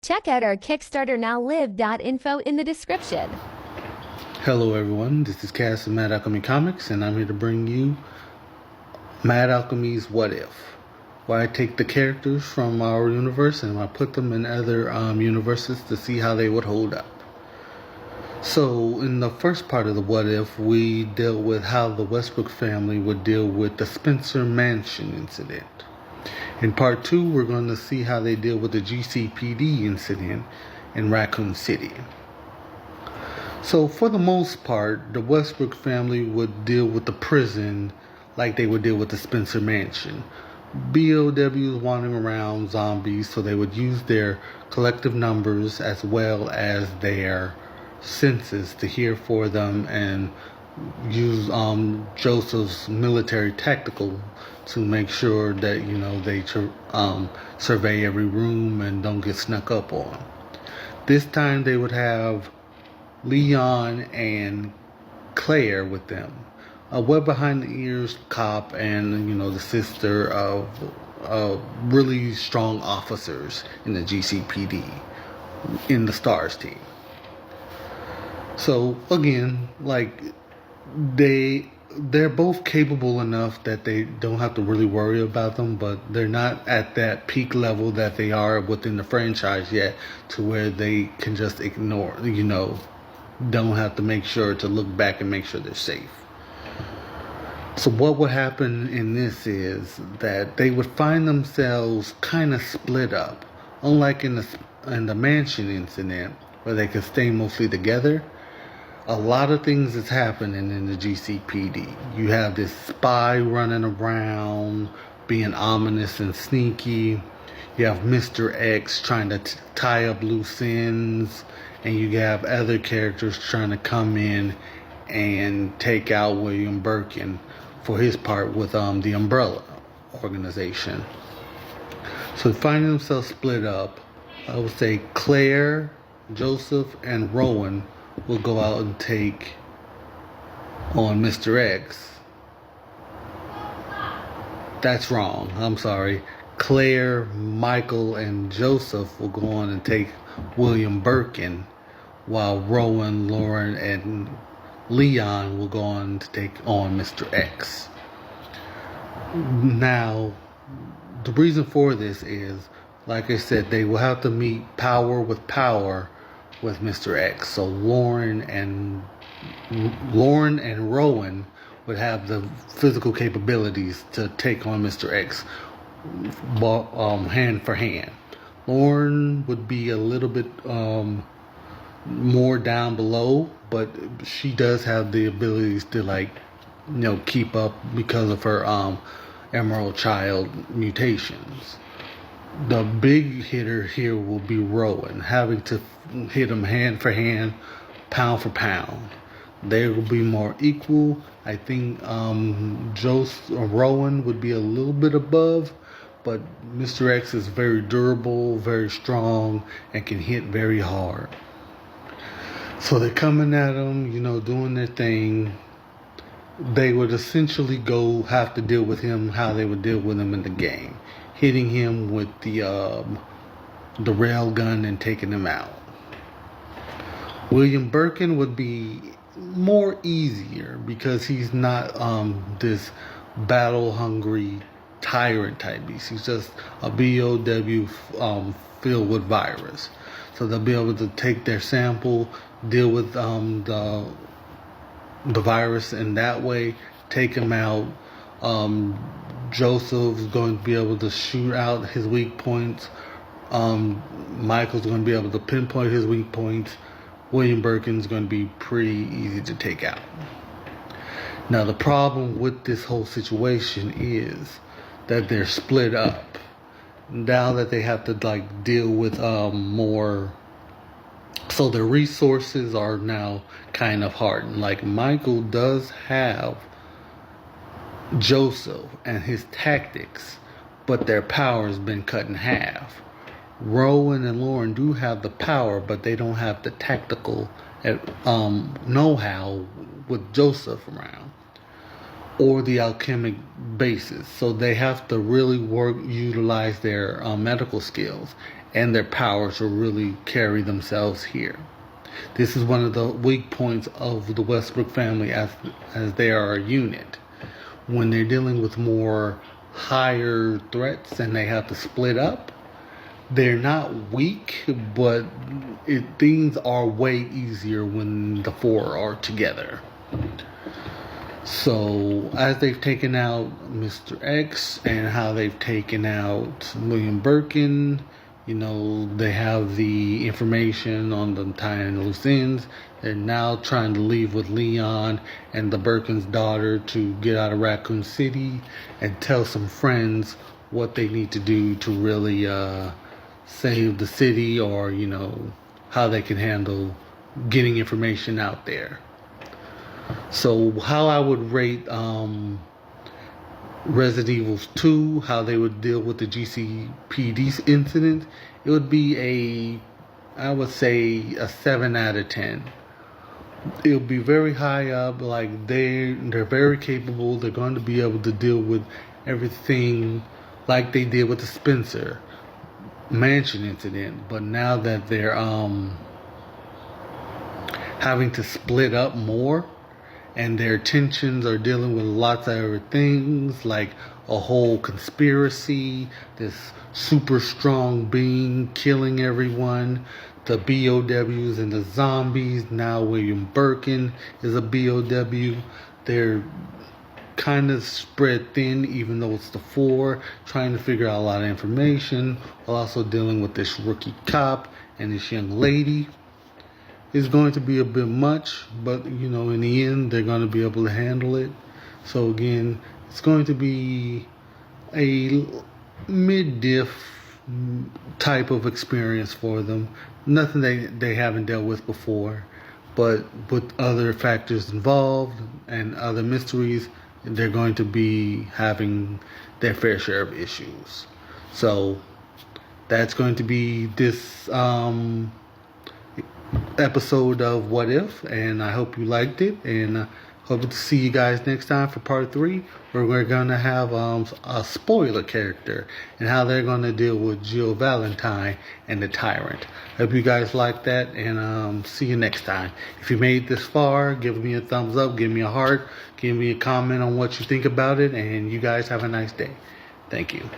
Check out our Kickstarter now live.info in the description. Hello everyone, this is Cass of Mad Alchemy Comics, and I'm here to bring you Mad Alchemy's What If, where I take the characters from our universe and I put them in other universes to see how they would hold up. So in the first part of the What If, we dealt with how the Westbrooks family would deal with the Spencer Mansion incident. In part 2, we're going to see how they deal with the GCPD incident in Raccoon City. So for the most part, the Westbrook family would deal with the prison like they would deal with the Spencer Mansion. BOWs wandering around, zombies, so they would use their collective numbers as well as their senses to hear for them and use Joseph's military tactical to make sure that, they survey every room and don't get snuck up on. This time they would have Leon and Claire with them. A web behind the ears cop and, the sister of really strong officers in the GCPD in the STARS team. So again, they're both capable enough that they don't have to really worry about them, but they're not at that peak level that they are within the franchise yet to where they can just ignore, don't have to make sure to look back and make sure they're safe. So what would happen in this is that they would find themselves kind of split up. Unlike in the mansion incident where they could stay mostly together, a lot of things is happening in the GCPD. You have this spy running around, being ominous and sneaky. You have Mr. X trying to tie up loose ends. And you have other characters trying to come in and take out William Burken for his part with the Umbrella organization. So finding themselves split up, I would say Claire, Joseph, and Rowan will go out and take on Mr. X. That's wrong. I'm sorry. Claire, Michael, and Joseph will go on and take William Burken, while Rowan, Lauren, and Leon will go on to take on Mr. X. Now, the reason for this is, like I said, they will have to meet power with Mr. X. So Lauren and Rowan would have the physical capabilities to take on Mr. X hand for hand. Lauren would be a little bit more down below, but she does have the abilities to keep up because of her Emerald Child mutations. The big hitter here will be Rowan, having to hit him hand for hand, pound for pound. They will be more equal. I think Rowan would be a little bit above, but Mr. X is very durable, very strong, and can hit very hard. So they're coming at him, doing their thing. They would essentially have to deal with him how they would deal with him in the game. Hitting him with the rail gun and taking him out. William Burken would be more easier because he's not this battle-hungry tyrant type beast. He's just a BOW filled with virus. So they'll be able to take their sample, deal with the virus in that way, take him out. Joseph's going to be able to shoot out his weak points. Michael's going to be able to pinpoint his weak points. William Burken's going to be pretty easy to take out. Now the problem with this whole situation is that they're split up. Now that they have to deal with more, so their resources are now kind of hardened. Michael does have Joseph and his tactics, but their power has been cut in half. Rowan and Lauren do have the power, but they don't have the tactical know-how with Joseph around, or the alchemic basis. So they have to really utilize their medical skills. and their powers will really carry themselves here. This is one of the weak points of the Westbrook family as they are a unit. When they're dealing with more higher threats and they have to split up, they're not weak, but things are way easier when the four are together. So, as they've taken out Mr. X and how they've taken out William Burken, they have the information on them tying loose ends. They're now trying to leave with Leon and the Burken's daughter to get out of Raccoon City and tell some friends what they need to do to really save the city, or how they can handle getting information out there. So how I would rate Resident Evil 2, how they would deal with the GCPD incident, it would be I would say a 7 out of 10. It would be very high up, like they're very capable. They're going to be able to deal with everything like they did with the Spencer Mansion incident. But now that they're having to split up more, and their tensions are dealing with lots of other things, like a whole conspiracy, this super strong being killing everyone, the BOWs and the zombies. Now William Burken is a BOW. They're kind of spread thin, even though it's the four, trying to figure out a lot of information, while also dealing with this rookie cop and this young lady. It's going to be a bit much, but in the end, they're going to be able to handle it. So again, it's going to be a mid-diff type of experience for them. Nothing they haven't dealt with before, but with other factors involved and other mysteries, they're going to be having their fair share of issues. So that's going to be this episode of What If, and I hope you liked it, and hope to see you guys next time for part 3, where we're going to have a spoiler character and how they're going to deal with Jill Valentine and the Tyrant. Hope you guys like that, and see you next time. If you made this far, give me a thumbs up, give me a heart, give me a comment on what you think about it, and you guys have a nice day. Thank you.